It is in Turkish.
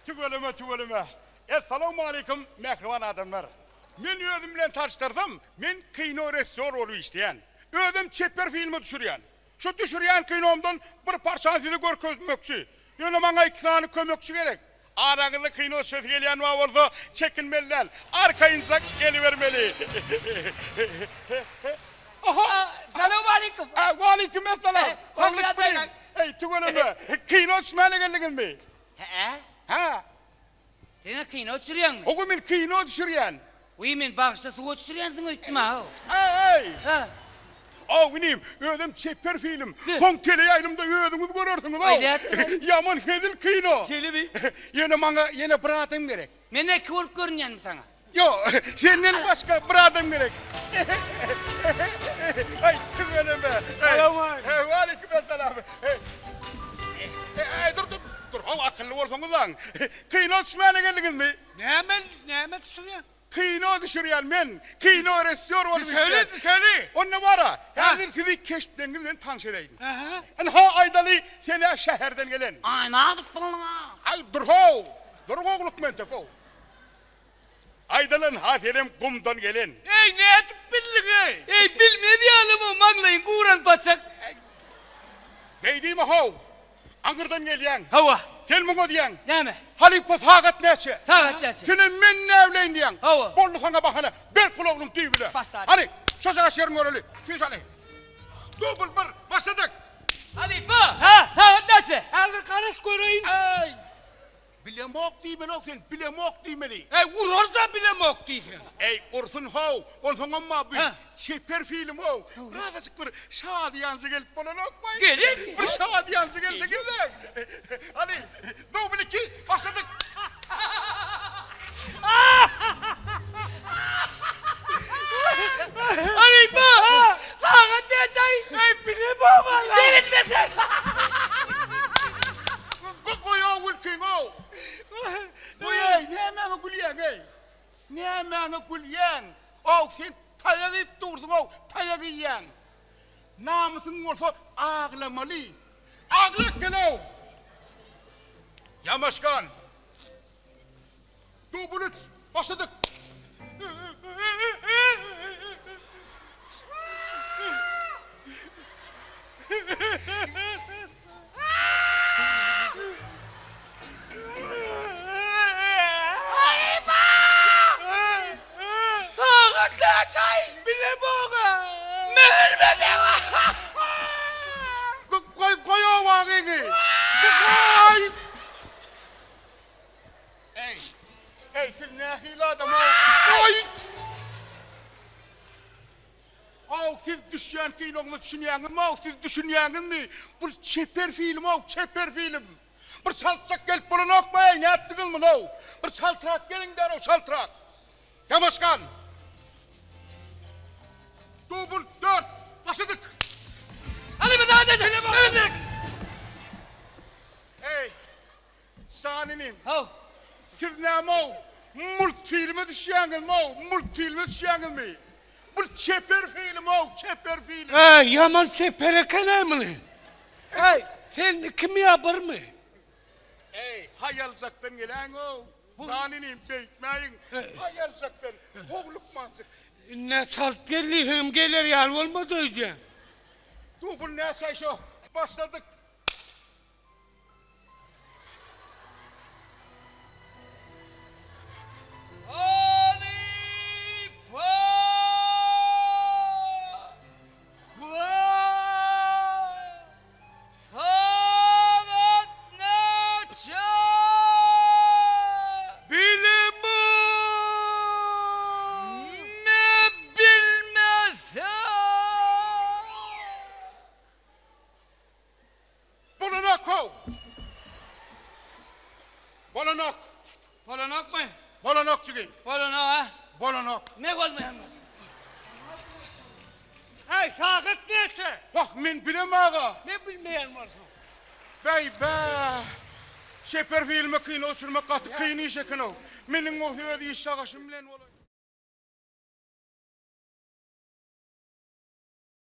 Tügöleme. Assalamu alaikum mehriban adamlar. Men özüm bilen tartıştırdım. Men kino rejissor olup işleyen. Özüm çeper filmi düşürýän. Şu düşürýän kinomdan bir parçany size görkezmekçi. Ýöne maňa 2 tane kömekçi gerek. Aragyda kino söz gelýän we bolsa çekinmeliler. Arkaýynça gelivermeli. Aha! Selamun aleyküm. Wa aleykum assalam. Sağlık buyurun. Ey tügöleme. Kino düşmäne geldiňizmi? Ha? Seni kino düşürýän mi? O men kino düşürýän. Uy men bagışta suwa düşürýänsiň öýtdim ha. Hey! Ha. O benim özüm çeper film. Son tele yayınımda özümüz görürsünüz. Yaman hedil kino. Çelebi. Yine bir adam gerek. Men ne bolup görünýän sana? Yo, senden başka bir adam gerek. Ay tügöleme. Selam aleyküm. Ve aleyküm selam. Dur. Hava akıllı olsanız lan. Kino düşmene geldiniz mi? Näme düşürýän? Kino düşürýän men. Kino rejissor olup işleyen. Söyle. Onunla var ha. Hazır sizi keşfdengiz bilen tanış edeyim. Aha. Ha Aydalı seni şehirden gelen. Aynadık bana. Ay dur ho. Dur oğluk mentek ho. Aydalın haterem kumdan gelen. Ey ne etip bildin ey? Bilmedi ýalymy maňlaýyn guran paçak. Beydimi ho. Angırdan gelyen. Hawa. Sen mi diyen? Näme? Halifas hagat neçe? Sagat näçe? Senin men nevleyin diyen. Hawa. Bollu sana bakana. Bir kulağının tüyü bile. Başla. Hadi. Şaşağa şerin göreli. Tüy şali. Double bir. Başladık. Ali ba. Ha, sagat näçe? Hazır karış göreyim. Ay. Bilemok değil mi lan sen? Bilemok değil mi? Ey urorda bile mok diýsin. Ey ursun ho. On sonra ma bu. Ha. Çeper film ho. Razıcık bir şadiyancı gelip bana okmayın. Gelin. Bir şadiyancı geldi girdi. Hadi. Double 2. Başladık. Ali ba. Sagat näçe? Ey bile baba lan. Bilmesen. Koyo wilkin ho. Koyo ne hemen gülyen ey. Ne hemen gülyen. O sen tayagıp durdun o. Tayagı yiyen. Namusun olsa ağlamalı. Ağlık gel o. Yamaşkan. Double 3. Başladık. Sagat näçe? Bile baba. Koyo vagini. Koy. Ey siz ne hile adam o. Koy. Siz düşen kinonu düşünýäňiz mi? Siz düşünýäňiz mi? Bu çeper film o, çeper film. Bir saltsak gelip bolan okmayın, ne ettiňiz mi o? Bir saltrak gelin der o saltrak. Yamaşkan. Double 4. Başladık. Ali ba sagat näçe? Hey. Saninim. Haw. Siz näme o? Multfilme düşýäňiz mi o? Multfilme düşýäňiz mi? Bu çeper film o, çeper film. Ey yaman seperekene mi? Ey sen kimi yapar mı? Ey, hayalcaktan gelen o. Saninim beytmeyin. Hayalcaktan. Hoğluk mantık. Ne salt gelirsin gelir yer olmadı önce. Double ne sayış o? Başladık. Ali ba. Sagat näçe? Bilemo. Ne bilmesen. Bulanak o. Bulanak. Polanak mı? Bulanak çıkın. Polanak ha? Bulanak. Ne olmayan var? Ey sakat neçe? Bak men bilem ağa. Ne bilmeyen varsın? Bey be. Çeper filme kıyın olsun katı kıyın işe kıyın o. Menin o hüvedi iş ağaçım bilen olay.